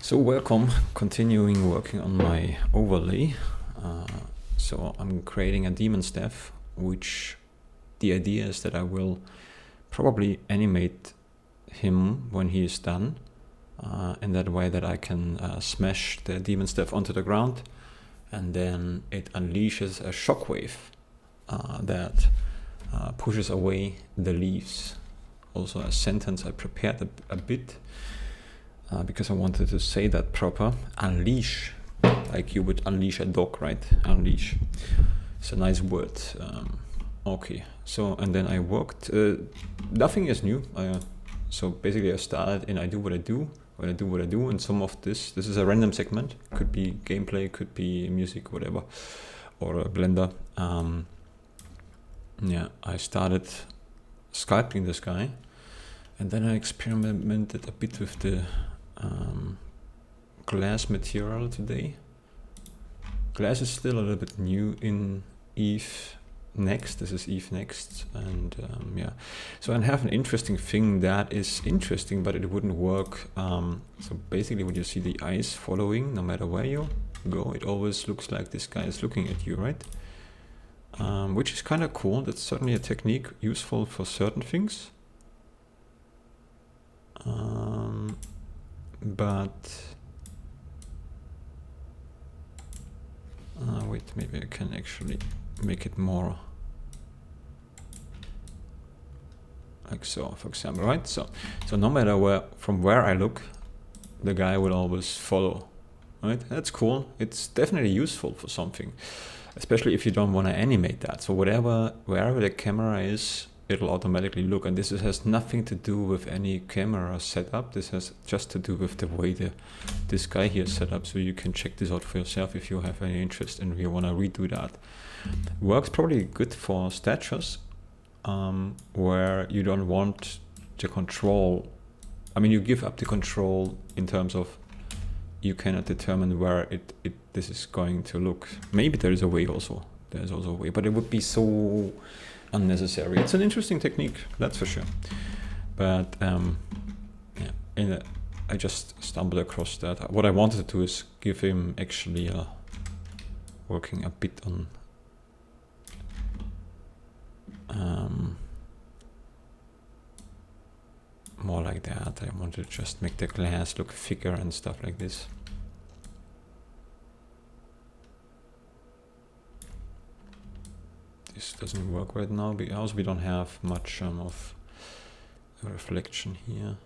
So welcome, continuing working on my overlay. So I'm creating a demon staff, which the idea is that I will probably animate him when he is done, in that way that I can smash the demon staff onto the ground, and then it unleashes a shockwave that pushes away the leaves. Also a sentence I prepared a bit, because I wanted to say that proper. Unleash, like you would unleash a dog, right? Unleash. It's a nice word. Okay, so and then I worked. Nothing is new. So basically I started and I do what I do. When I do what I do, and some of this is a random segment. Could be gameplay, could be music, whatever, or a blender. Yeah, I started sculpting this guy, and then I experimented a bit with the glass material today. Glass is still a little bit new in Eve Next. This is Eve Next, and yeah. So I have an interesting thing that is interesting, but it wouldn't work. So basically, when you see the eyes following, no matter where you go, it always looks like this guy is looking at you, right? Which is kind of cool. That's certainly a technique useful for certain things. But wait, maybe I can actually make it more like so, for example, right? So no matter from where I look, the guy will always follow, right? That's cool. It's definitely useful for something, especially if you don't want to animate that. So wherever the camera is, it'll automatically look, and this has nothing to do with any camera setup. This has just to do with the way this guy here is set up. So you can check this out for yourself if you have any interest and you want to redo that. Works probably good for statues, where you don't want the control. I mean, you give up the control in terms of you cannot determine where this is going to look. Maybe there is a way also. There's also a way, but it would be so unnecessary. It's an interesting technique, that's for sure. But yeah, I just stumbled across that. What I wanted to do is give him actually working a bit on more like that. I wanted to just make the glass look thicker and stuff like this. This doesn't work right now because we don't have much of a reflection here.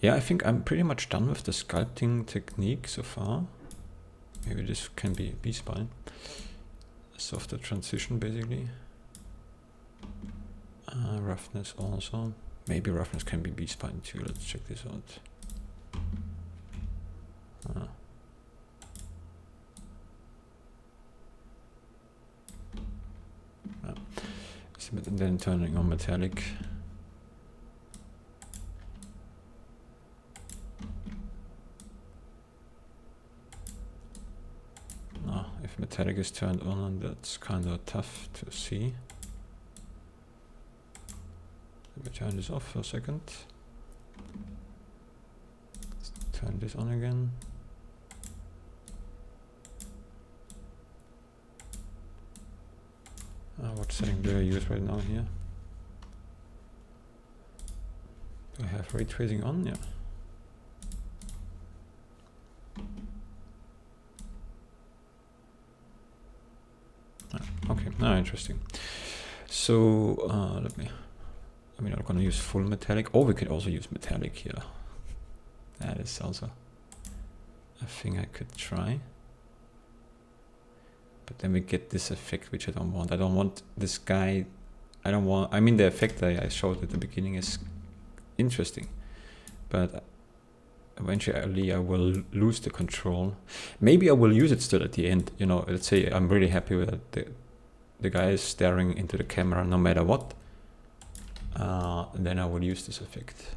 Yeah, I think I'm pretty much done with the sculpting technique so far. Maybe this can be B-spline. Softer transition, basically. Roughness also. Maybe roughness can be B-spline too. Let's check this out. And then turning on metallic. If metallic is turned on, that's kind of tough to see. Let me turn this off for a second. Let's turn this on again. What setting do I use right now here? Do I have ray tracing on? Yeah. Okay, interesting. So I'm not gonna use full metallic. Oh, we can also use metallic here. That is also a thing I could try. But then we get this effect, which I don't want. I don't want this guy. I mean, the effect I showed at the beginning is interesting, but eventually I will lose the control. Maybe I will use it still at the end. You know, let's say I'm really happy with it. The guy is staring into the camera no matter what. Then I will use this effect.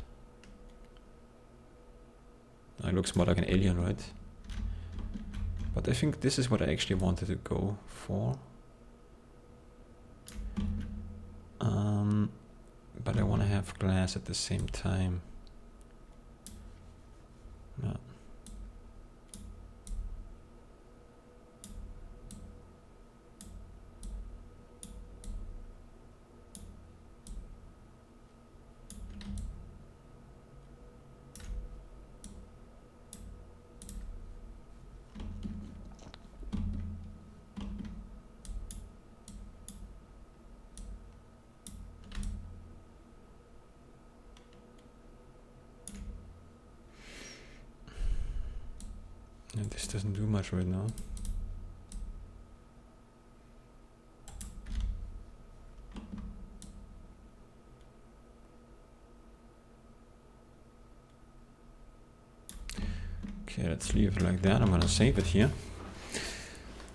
It looks more like an alien, right? But I think this is what I actually wanted to go for. but I want to have glass at the same time. No. And this doesn't do much right now. Okay, let's leave it like that. I'm gonna save it here.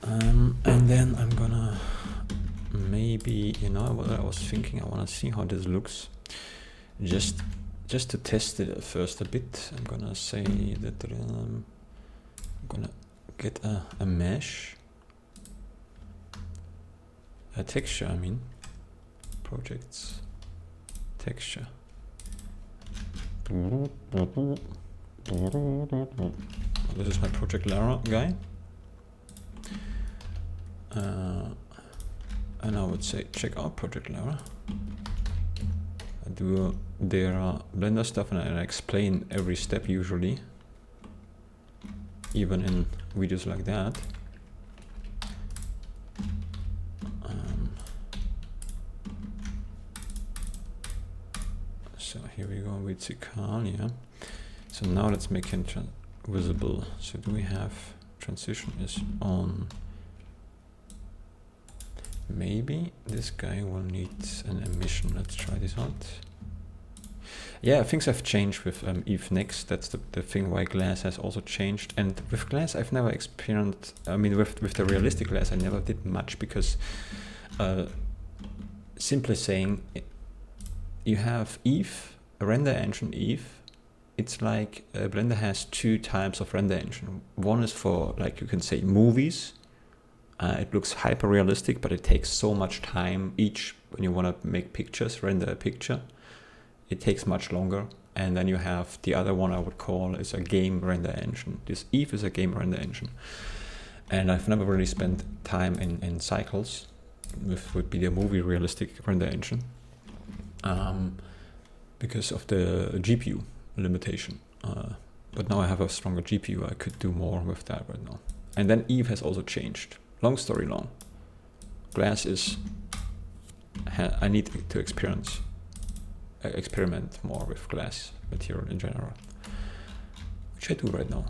And then I'm gonna maybe, you know what I was thinking, I wanna see how this looks. Just to test it first a bit, I'm gonna say that I'm gonna get a mesh, a texture, I mean, projects, texture. This is my project Lara guy. And I would say check out project Lara. I do their Blender stuff and I explain every step usually, even in videos like that. So here we go with Sikal, yeah. So now let's make him visible. So do we have transition is on? Maybe this guy will need an emission. Let's try this out. Yeah, things have changed with Eve Next. That's the thing why glass has also changed. And with glass, I've never experienced, I mean, with the realistic glass, I never did much because simply saying, you have Eve, a render engine Eve. It's like Blender has two types of render engine. One is for, like you can say, movies. It looks hyper realistic, but it takes so much time each when you want to make pictures, render a picture. It takes much longer. And then you have the other one I would call is a game render engine. This Eve is a game render engine. And I've never really spent time in cycles with would be the movie realistic render engine because of the GPU limitation. But now I have a stronger GPU. I could do more with that right now. And then Eve has also changed. Long story long, glass is, I need to experiment more with glass material in general, which I do right now,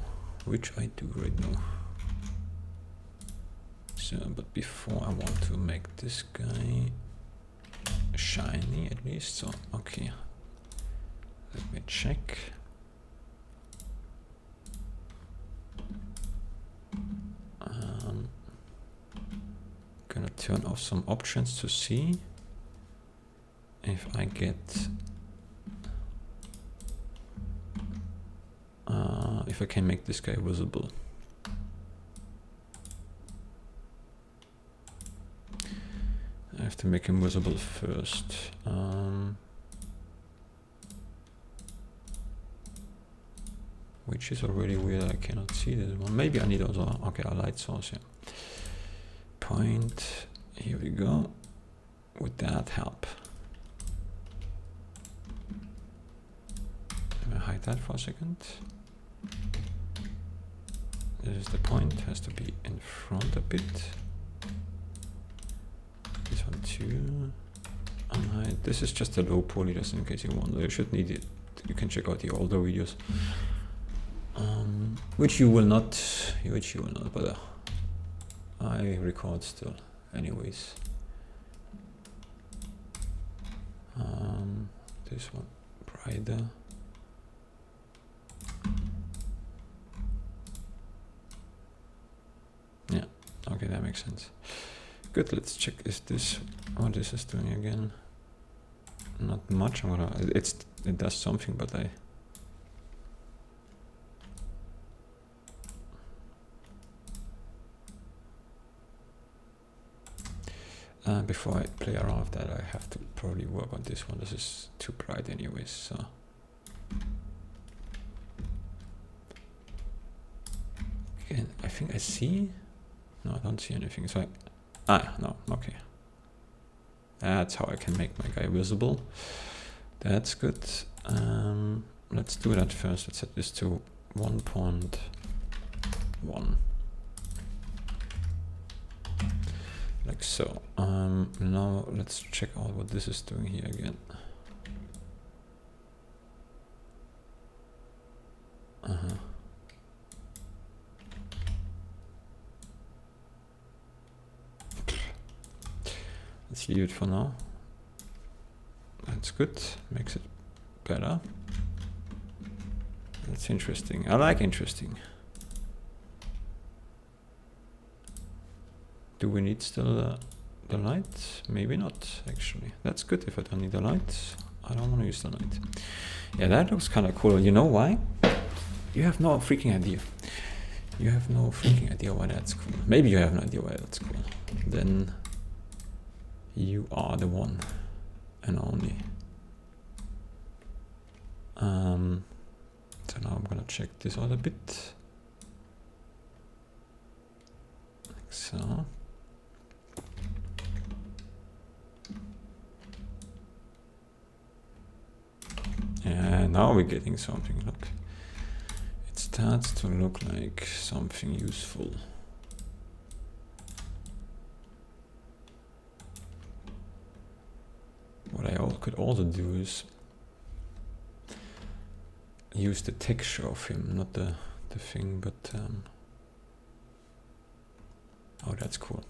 So, but before I want to make this guy shiny at least, so, okay, let me check. Gonna turn off some options to see if I get if I can make this guy visible. I have to make him visible first. Which is already weird. I cannot see this one. Maybe I need also a light source. Yeah. Point, here we go. Would that help? Let me hide that for a second. This is the point, has to be in front a bit. This one too. Unhide. This is just a low poly, just in case you wonder. You should need it. You can check out the older videos. Which you will not, but I record still anyways. This one brighter. Yeah, okay, that makes sense. Good, let's check is this what this is doing again. Not much. It does something, but Before I play around with that, I have to probably work on this one. This is too bright anyways, so. Again, I think I see. No, I don't see anything. So no, okay. That's how I can make my guy visible. That's good. Let's do that first. Let's set this to 1.1. Like so. Now let's check out what this is doing here again. Let's leave it for now. That's good. Makes it better. That's interesting. I like interesting. Do we need still the light? Maybe not, actually. That's good if I don't need the light. I don't want to use the light. Yeah, that looks kind of cool. You know why? You have no freaking idea. You have no freaking idea why that's cool. Maybe you have no idea why that's cool. Then you are the one and only. So now I'm gonna check this out a bit. Like so. Yeah, now we're getting something. Look, it starts to look like something useful. What I could also do is use the texture of him, not the thing, but oh, that's cool.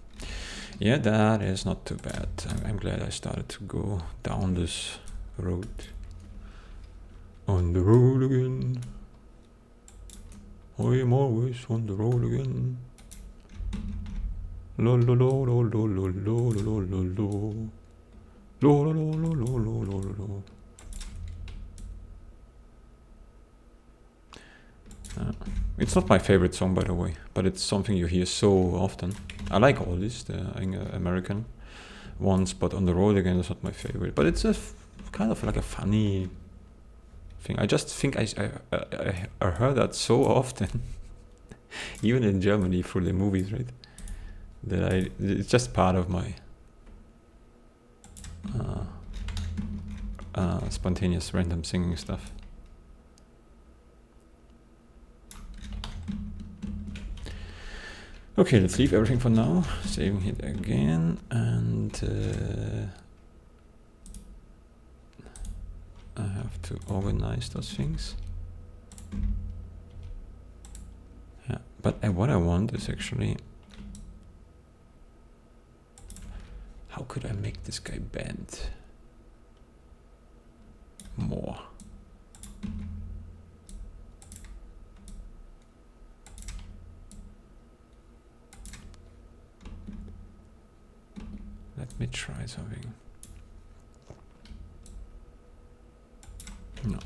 Yeah, that is not too bad. I'm glad I started to go down this road. On the road again. I am always on the road again. Lo lo lo lo lo lo lo lo lo lo. Lo lo lo lo lo lo lo. It's not my favorite song, by the way, but it's something you hear so often. I like all this, the American ones, but On the Road Again is not my favorite. But it's a kind of like a funny thing. I just think I heard that so often, even in Germany through the movies, right? That it's just part of my spontaneous random singing stuff. Okay, let's leave everything for now. Saving it again, and I have to organize those things. Yeah, but what I want is actually, how could I make this guy bend more? Let me try something. No.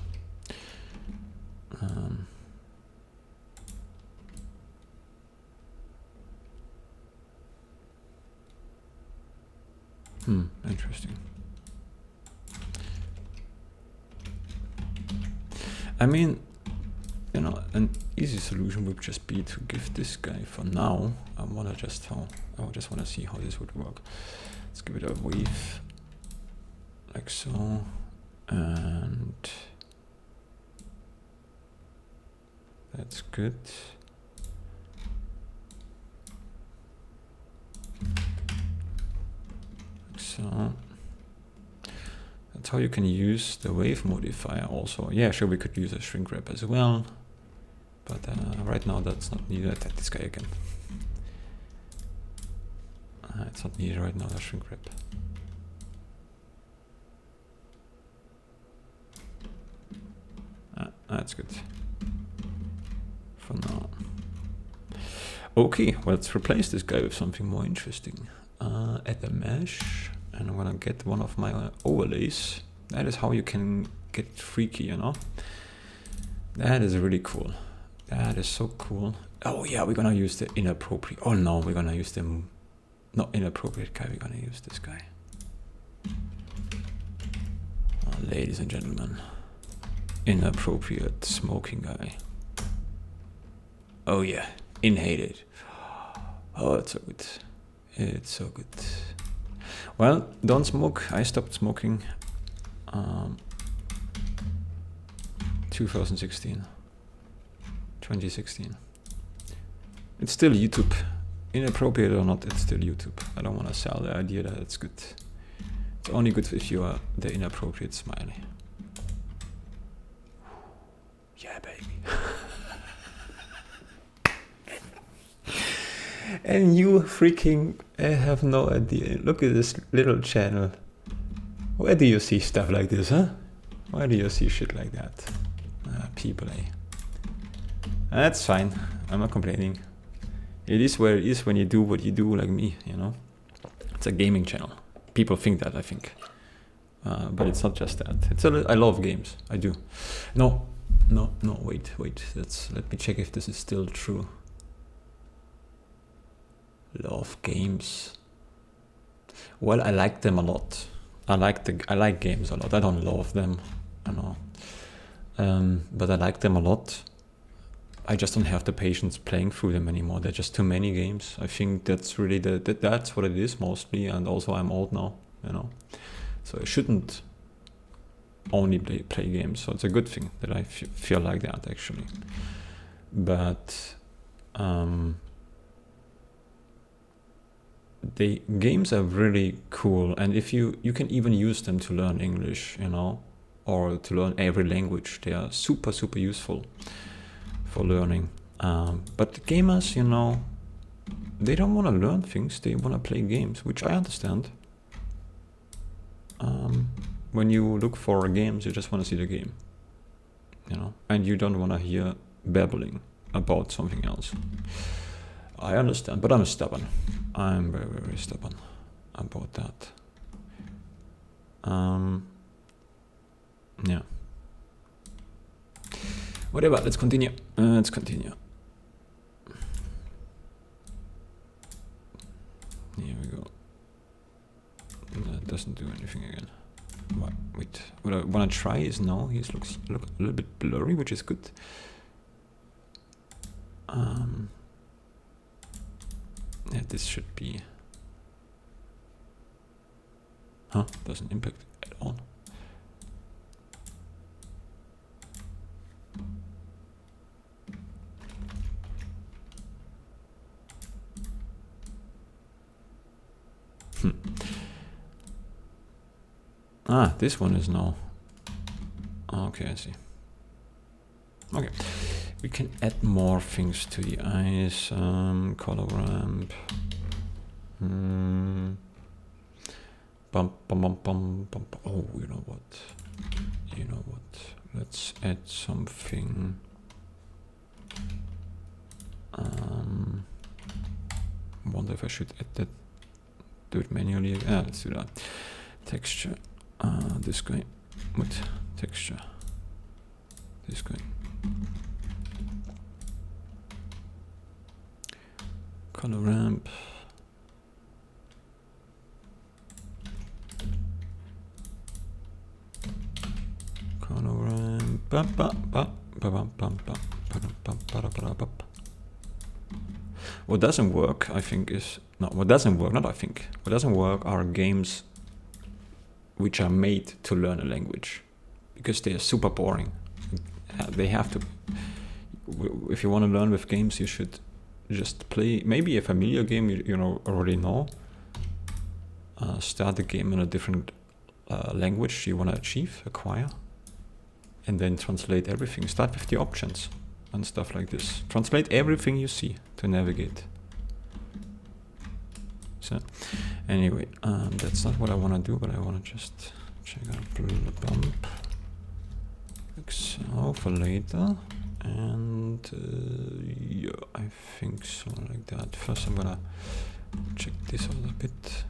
Interesting. I mean, you know, an easy solution would just be to give this guy for now. I just want to see how this would work. Let's give it a wave, like so, and that's good. Like so. That's how you can use the wave modifier also. Yeah, sure, we could use a shrink wrap as well, but right now that's not needed. This guy again. It's not needed right now, the shrink wrap. That's good for now. Okay, well, let's replace this guy with something more interesting. Add a mesh, and I'm gonna get one of my overlays. That is how you can get freaky, you know? That is really cool. That is so cool. Oh yeah, we're gonna use the inappropriate. Oh no, we're gonna use the Not inappropriate guy, we're gonna use this guy. Ladies and gentlemen, inappropriate smoking guy. Oh yeah, inhaled. Oh, it's so good. It's so good. Well, don't smoke. I stopped smoking 2016. It's still YouTube. Inappropriate or not, it's still YouTube. I don't want to sell the idea that it's good. It's only good if you are the inappropriate smiley. Yeah, baby. And you freaking have no idea. Look at this little channel. Where do you see stuff like this, huh? Where do you see shit like that? People, eh? That's fine. I'm not complaining. It is where it is when you do what you do, like me, you know? It's a gaming channel. People think that, I think. But it's not just that. I love games. I do. No, wait. Let me check if this is still true. Love games. Well, I like them a lot. I like games a lot. I don't love them, I know. But I like them a lot. I just don't have the patience playing through them anymore. There are just too many games. I think that's really that's what it is mostly. And also I'm old now, you know. So I shouldn't only play games. So it's a good thing that I feel like that, actually. But the games are really cool, and if you can even use them to learn English, you know, or to learn every language. They are super useful for learning. But the gamers, you know, they don't want to learn things, they want to play games, which I understand. When you look for games, you just want to see the game, you know, and you don't want to hear babbling about something else. I understand, but I'm stubborn. I'm very stubborn about that. Yeah. Whatever, let's continue. Here we go. That doesn't do anything again. Wait, what I want to try is now he looks a little bit blurry, which is good. Yeah, this should be. Doesn't impact at all. This one is now. Okay, I see. Okay, we can add more things to the eyes. Color ramp. Oh, you know what? Let's add something. Wonder if I should add that. Do it manually. Let's do that. Texture. This guy. What? Texture. This guy. Color ramp. Color ramp. What doesn't work, I think, is what doesn't work are games which are made to learn a language, because they are super boring. They have to. If you want to learn with games, you should just play maybe a familiar game you know already know. Start the game in a different language you want to acquire, and then translate everything. Start with the options and stuff like this. Translate everything you see to navigate. So anyway, that's not what I want to do, but I want to just check out the bump Excel for later, and yeah, I think so, like that. First I'm gonna check this out a bit.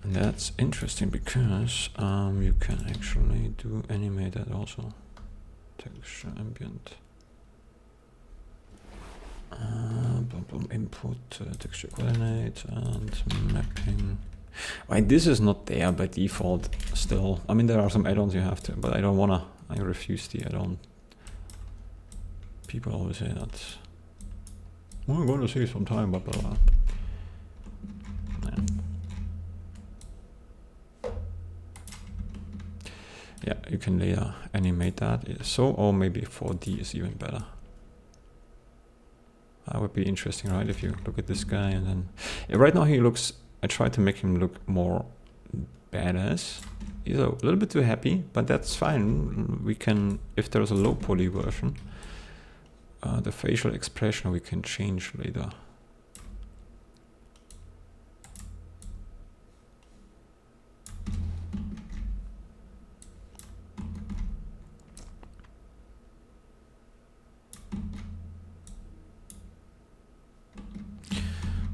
And that's interesting because you can actually do animate that also. Texture ambient. Input texture coordinate and mapping. Wait, this is not there by default still. I mean, there are some add-ons you have to, but I don't wanna. I refuse the add-on. People always say that. We're going to see some time, blah blah blah. Yeah, you can later animate that. So, or maybe 4D is even better. That would be interesting, right? If you look at this guy and then... Yeah, right now he looks... I tried to make him look more badass. He's a little bit too happy, but that's fine. We can... If there's a low poly version, the facial expression we can change later.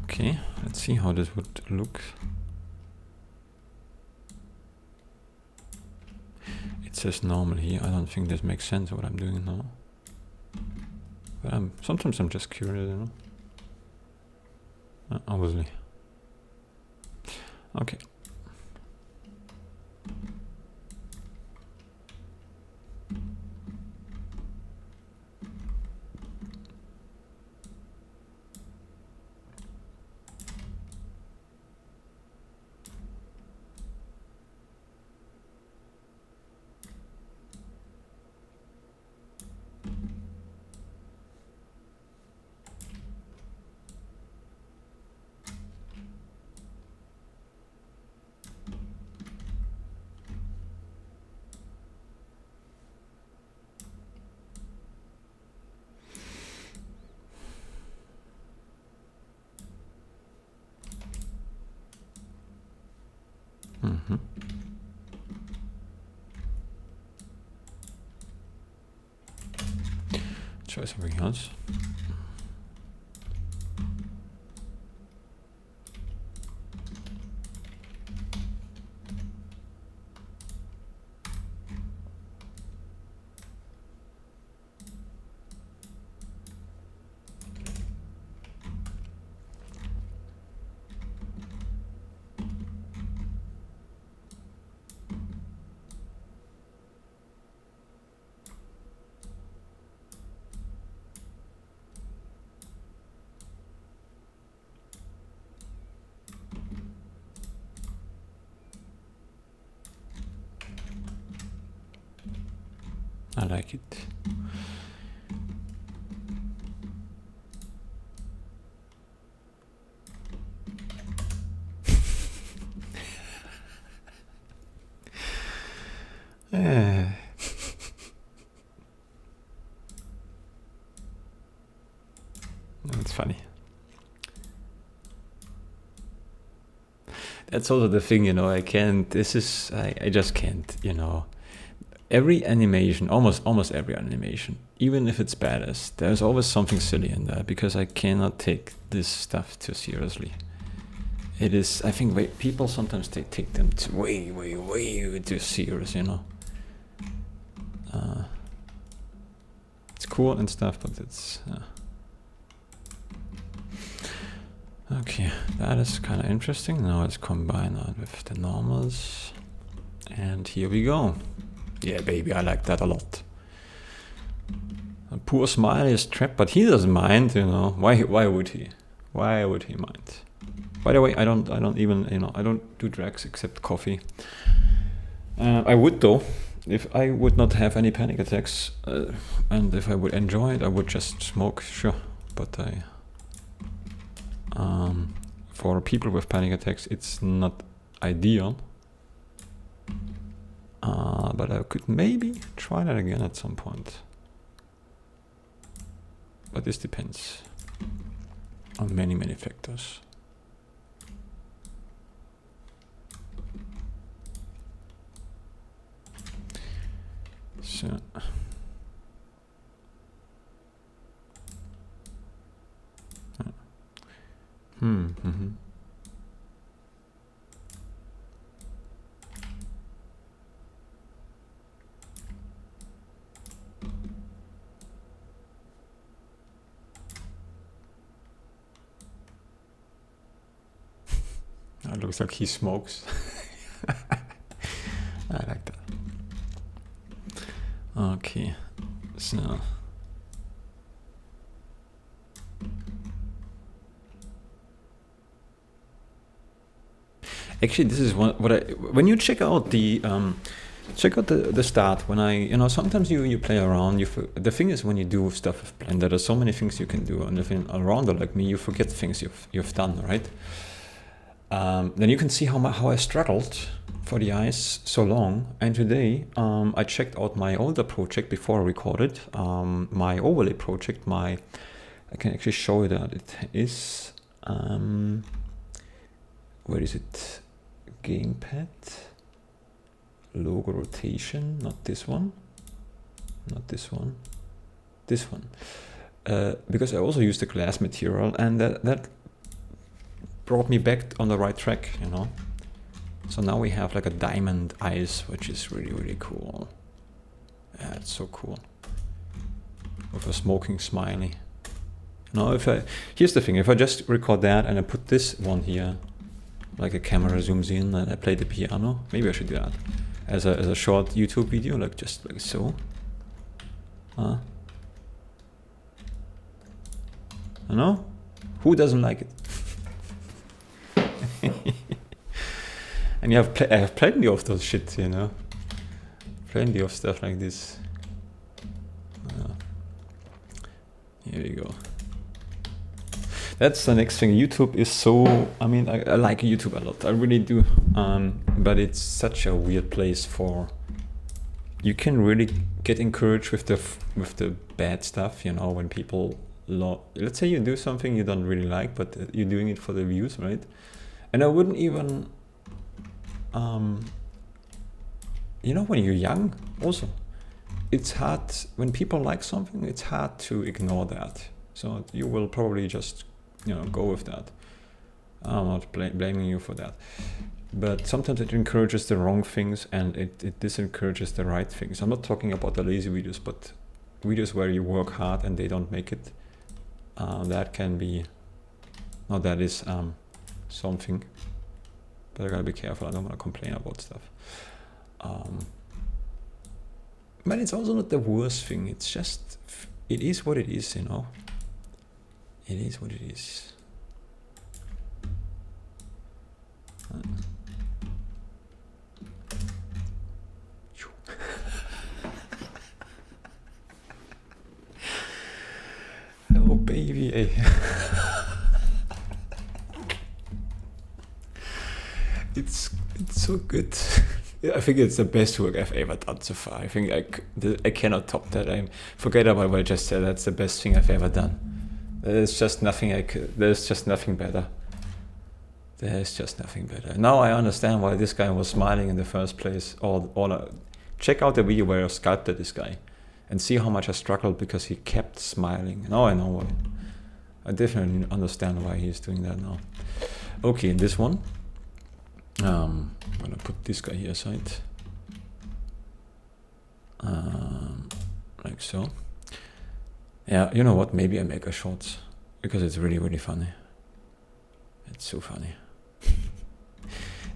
Okay, let's see how this would look. It says normal here. I don't think this makes sense what I'm doing now. But sometimes I'm just curious, you know. Obviously. Okay. Try something else. I like it. Yeah. That's funny. That's also the thing, you know, I just can't, you know. Every animation, almost every animation, even if it's badass, there's always something silly in there because I cannot take this stuff too seriously. It is, I think people sometimes take them to way too serious, you know. It's cool and stuff, but it's... Okay, that is kind of interesting. Now let's combine that with the normals. And here we go. Yeah, baby, I like that a lot. Poor Smiley is trapped, but he doesn't mind, you know. Why would he? Why would he mind? By the way, I don't even, you know, I don't do drugs except coffee. I would though, if I would not have any panic attacks, and if I would enjoy it, I would just smoke, sure. But for people with panic attacks, it's not ideal. But I could maybe try that again at some point. But this depends on many factors. So It looks like he smokes. I like that. Okay, so actually this is what I, when you check out the start, when I, you know, sometimes you play around, the thing is when you do stuff with Blender, there's so many things you can do, and if you're a rounder like me, you forget things you've done, right? Then you can see how I struggled for the eyes so long, and today I checked out my older project before I recorded, my overlay project, I can actually show you that it is, where is it, gamepad, logo rotation, not this one, this one, because I also used the glass material, and that brought me back on the right track, you know. So now we have like a diamond eyes, which is really, really cool. Yeah, it's so cool. With a smoking smiley. You know, here's the thing, if I just record that and I put this one here, like a camera zooms in and I play the piano, maybe I should do that as a short YouTube video, like just like so. You know? Who doesn't like it? And I have plenty of those shit, you know, plenty of stuff like this. Here we go. That's the next thing. YouTube is so, I mean, I like YouTube a lot, I really do, but it's such a weird place for, you can really get encouraged with the bad stuff, you know, when people, let's say you do something you don't really like, but you're doing it for the views, right? And I wouldn't even, you know, when you're young also, it's hard, when people like something, it's hard to ignore that. So you will probably just, you know, go with that. I'm not blaming you for that. But sometimes it encourages the wrong things and it disencourages the right things. I'm not talking about the lazy videos, but videos where you work hard and they don't make it. That can be, no, that is something. But I gotta be careful, I don't want to complain about stuff. But it's also not the worst thing, it's just, it is what it is, you know. It is what it is. Oh baby. It's so good. I think it's the best work I've ever done so far. I think I cannot top that. Forget about what I just said. That's the best thing I've ever done. There's just nothing there's just nothing better. There's just nothing better. Now I understand why this guy was smiling in the first place. Check out the video where I sculpted this guy and see how much I struggled because he kept smiling. Now I know why. I definitely understand why he's doing that now. Okay, this one. I'm gonna put this guy here aside. Like so. Yeah, you know what? Maybe I make a short because it's really, really funny. It's so funny.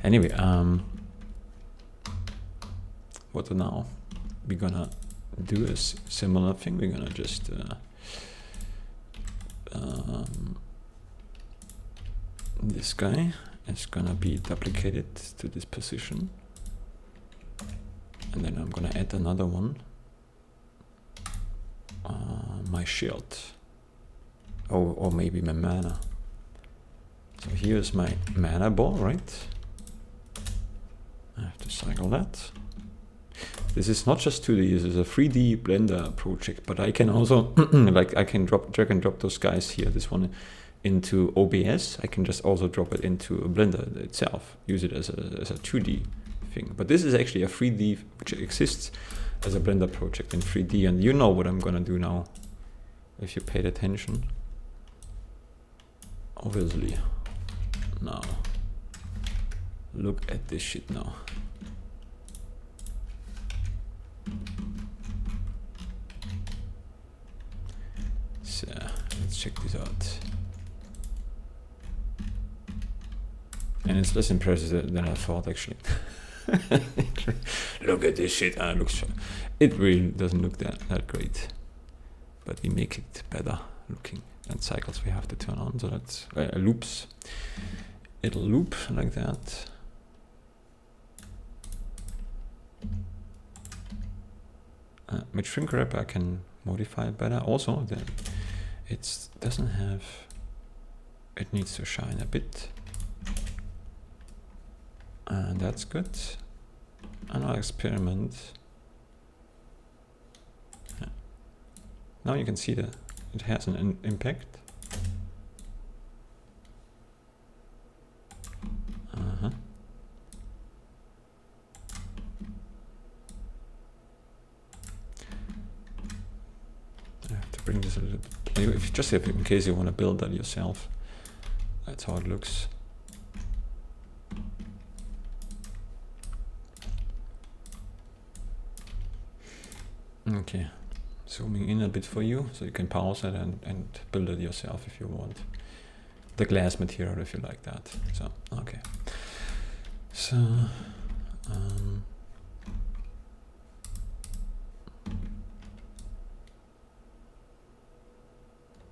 Anyway, what now? We're gonna do a similar thing. We're gonna just this guy is gonna be duplicated to this position, and then I'm gonna add another one. My shield, or maybe my mana. So here's my mana ball, right? I have to cycle that. This is not just 2D, this is a 3D Blender project, but I can also, like I can drag and drop those guys here, this one into OBS. I can just also drop it into Blender itself, use it as a 2D thing. But this is actually a 3D, which exists as a Blender project in 3D, and you know what I'm gonna do now, if you paid attention. Obviously. Now, look at this shit now. So, let's check this out. And it's less impressive than I thought, actually. Look at this shit. It really doesn't look that great. But we make it better looking. And cycles we have to turn on, so that's loops. It'll loop like that. With shrink wrap I can modify it better. Also, it doesn't have. It needs to shine a bit, and that's good. And I'll experiment. Yeah. Now you can see that it has an impact. I have to bring this a little bit. In case you want to build that yourself. That's how it looks. Okay, zooming in a bit for you, so you can pause it and build it yourself if you want. The glass material, if you like that. So, okay. So,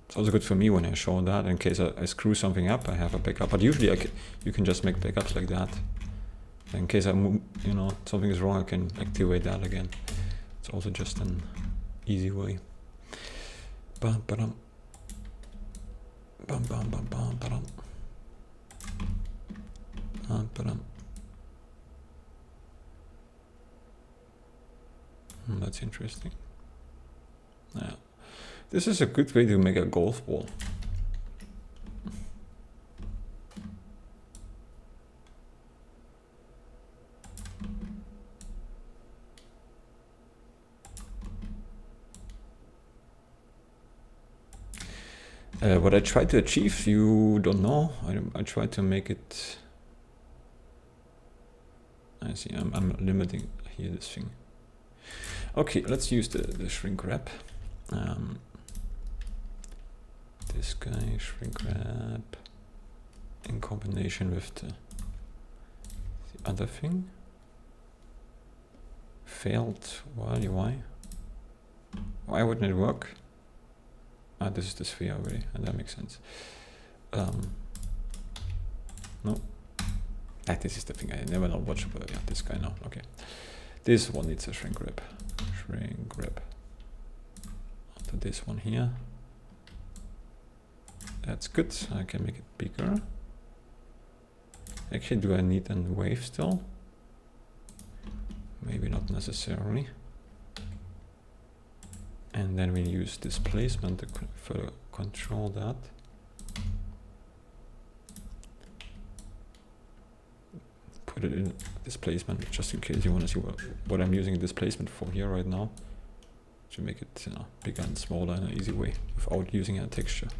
it's also good for me when I show that, in case I screw something up, I have a backup. But usually you can just make backups like that. In case I move, something is wrong, I can activate that again. It's also just an easy way. Bum, ba-dum. Bum, bum, bum, bum, ba-dum. Ba-dum. That's interesting. Yeah. This is a good way to make a golf ball. What I try to achieve, you don't know. I try to make it. I see. I'm limiting here this thing. Okay, let's use the shrink wrap. This guy, shrink wrap, in combination with the other thing. Failed. Why? Why wouldn't it work? Ah, this is the sphere already, and that makes sense. No. Ah, this is the thing. I never know what should. Yeah, this guy now. Okay. This one needs a shrink wrap. Shrink wrap. Onto this one here. That's good. I can make it bigger. Actually, do I need a wave still? Maybe not necessarily. And then we use displacement to further control that. Put it in displacement just in case you want to see what I'm using displacement for here right now. To make it bigger and smaller in an easy way without using a texture.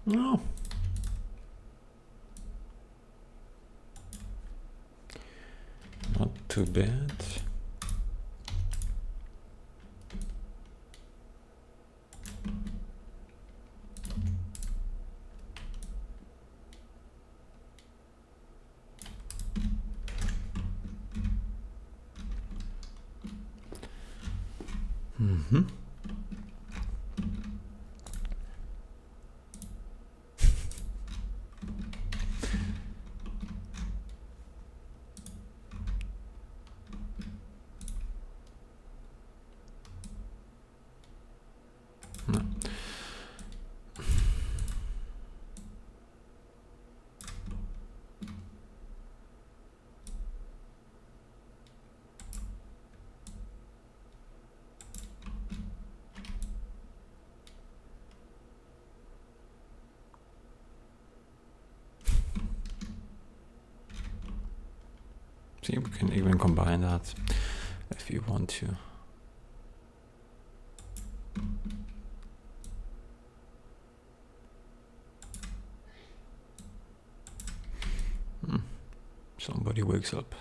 No. Not too bad. No. think we can even combine that if you want to. Somebody wakes up.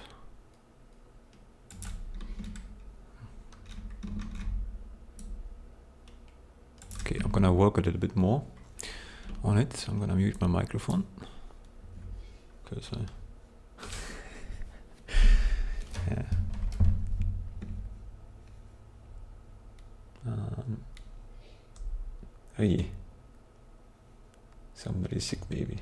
Okay, I'm gonna work a little bit more on it. I'm gonna mute my microphone because yeah. Hey, somebody's sick, baby.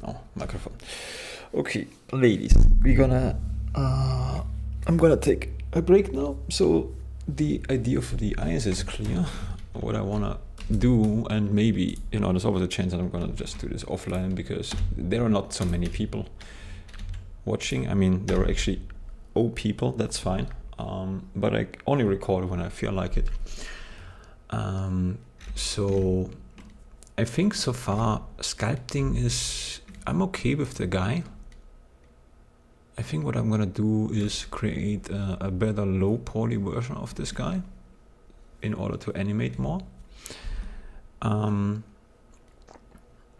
No, microphone. Okay, ladies, we're gonna. I'm gonna take a break now. So the idea for the eyes is clear. What I wanna do, and maybe there's always a chance that I'm gonna just do this offline because there are not so many people watching. I mean, there are actually 0 people. That's fine. But I only record when I feel like it. So I think so far sculpting is, I'm okay with the guy. I think what I'm gonna do is create a better low poly version of this guy in order to animate more.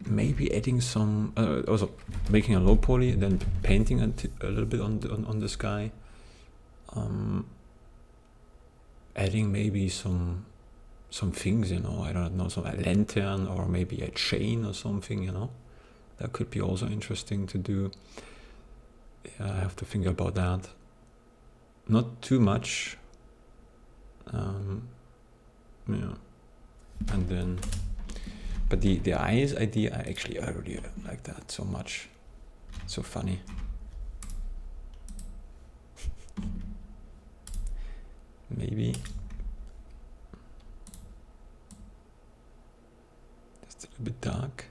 Maybe adding some, also making a low poly, then painting a little bit on this guy. Adding maybe some things, I don't know, some a lantern or maybe a chain or something, that could be also interesting to do. Yeah, I have to think about that. Not too much. Yeah, and then, but the eyes idea, I really like that so much. So funny. Maybe just a little bit dark.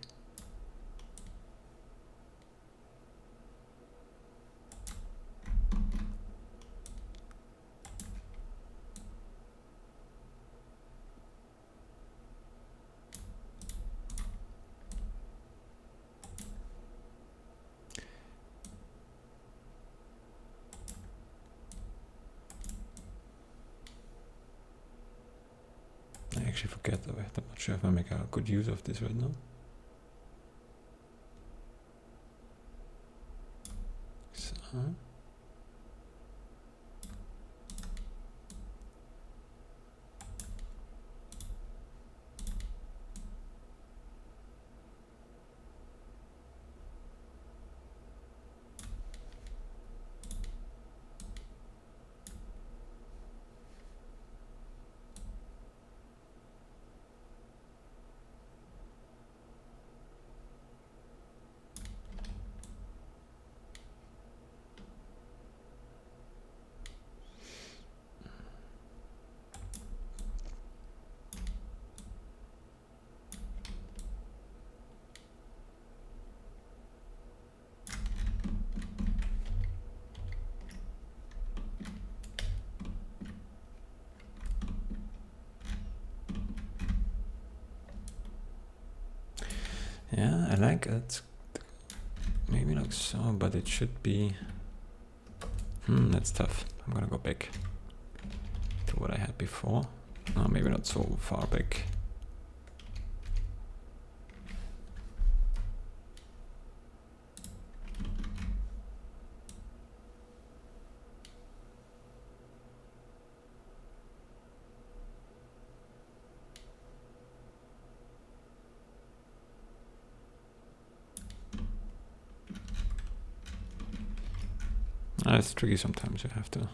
I actually forget that I'm not sure if I make a good use of this right now. So. Yeah, I like it. Maybe like so, but it should be. That's tough. I'm gonna go back to what I had before. No, maybe not so far back. It's tricky sometimes, you have to.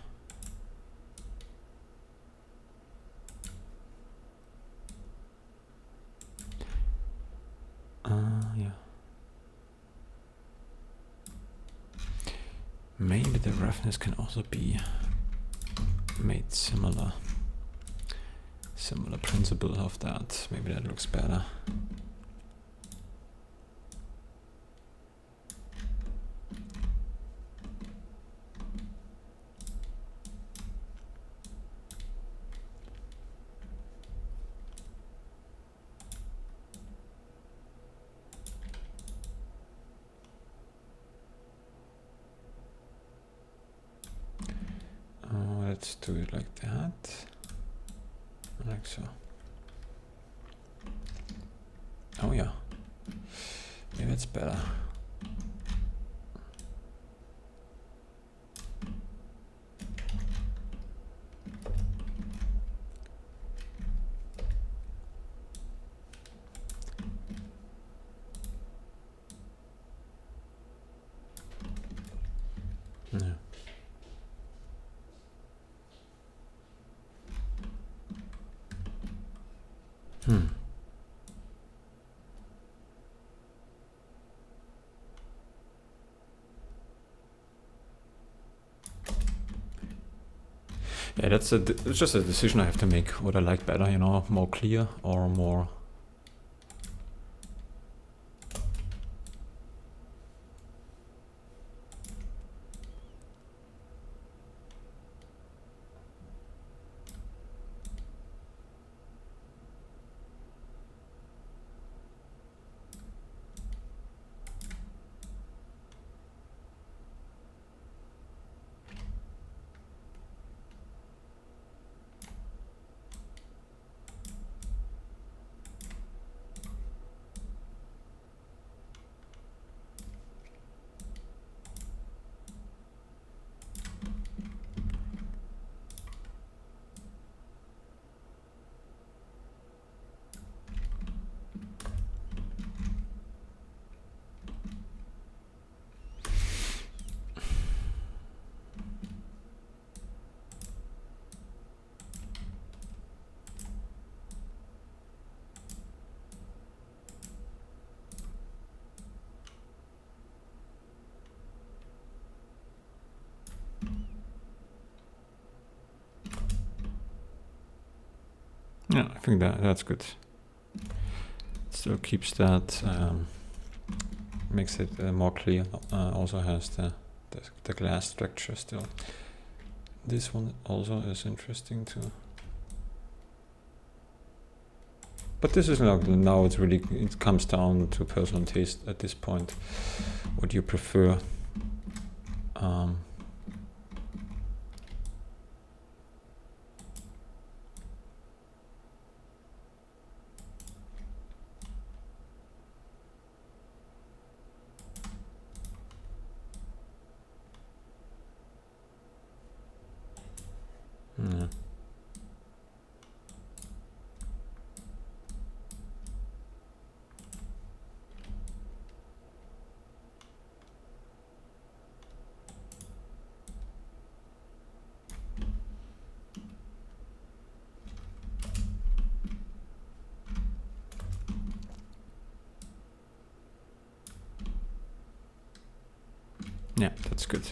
Yeah. Maybe the roughness can also be made similar principle of that. Maybe that looks better. Let's do it like that. Like so. Oh yeah. Maybe it's better. Yeah. Yeah, it's just a decision I have to make. What I like better, you know, more clear or more. Yeah, I think that's good. Still keeps that, makes it more clear. Also has the glass structure still. This one also is interesting too. But this is now it's really, it comes down to personal taste at this point. What you prefer. Yeah. Yeah, that's good.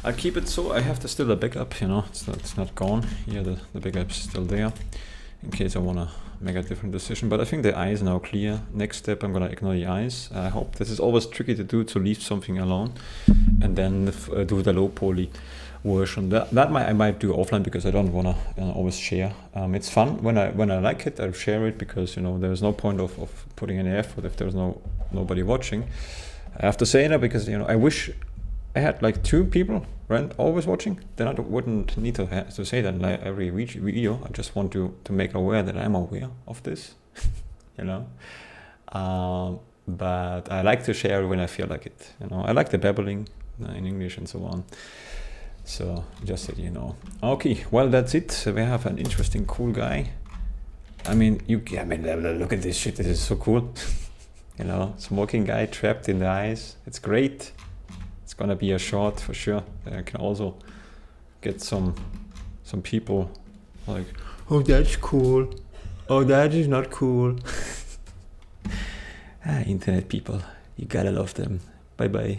I'll keep it so I have still a backup, you know, it's not gone. Yeah, the backup's still there in case I want to make a different decision. But I think the eye is now clear. Next step, I'm going to ignore the eyes. I hope this is always tricky to do, to leave something alone and then do the low poly version. That I might do offline because I don't want to always share. It's fun when I like it, I'll share it because, you know, there's no point of putting any effort if there's nobody watching. I have to say that because, you know, I wish I had like 2 people, right, always watching. Then I wouldn't need to say that in like every video. I just want to make aware that I'm aware of this, you know. But I like to share when I feel like it. You know, I like the babbling in English and so on. So just that you know. Okay, well that's it. We have an interesting, cool guy. I mean, look at this shit. This is so cool. You know, smoking guy trapped in the ice. It's great. It's gonna be a short for sure. I can also get some people like, oh that's cool, oh that is not cool. Internet people, you gotta love them. Bye bye.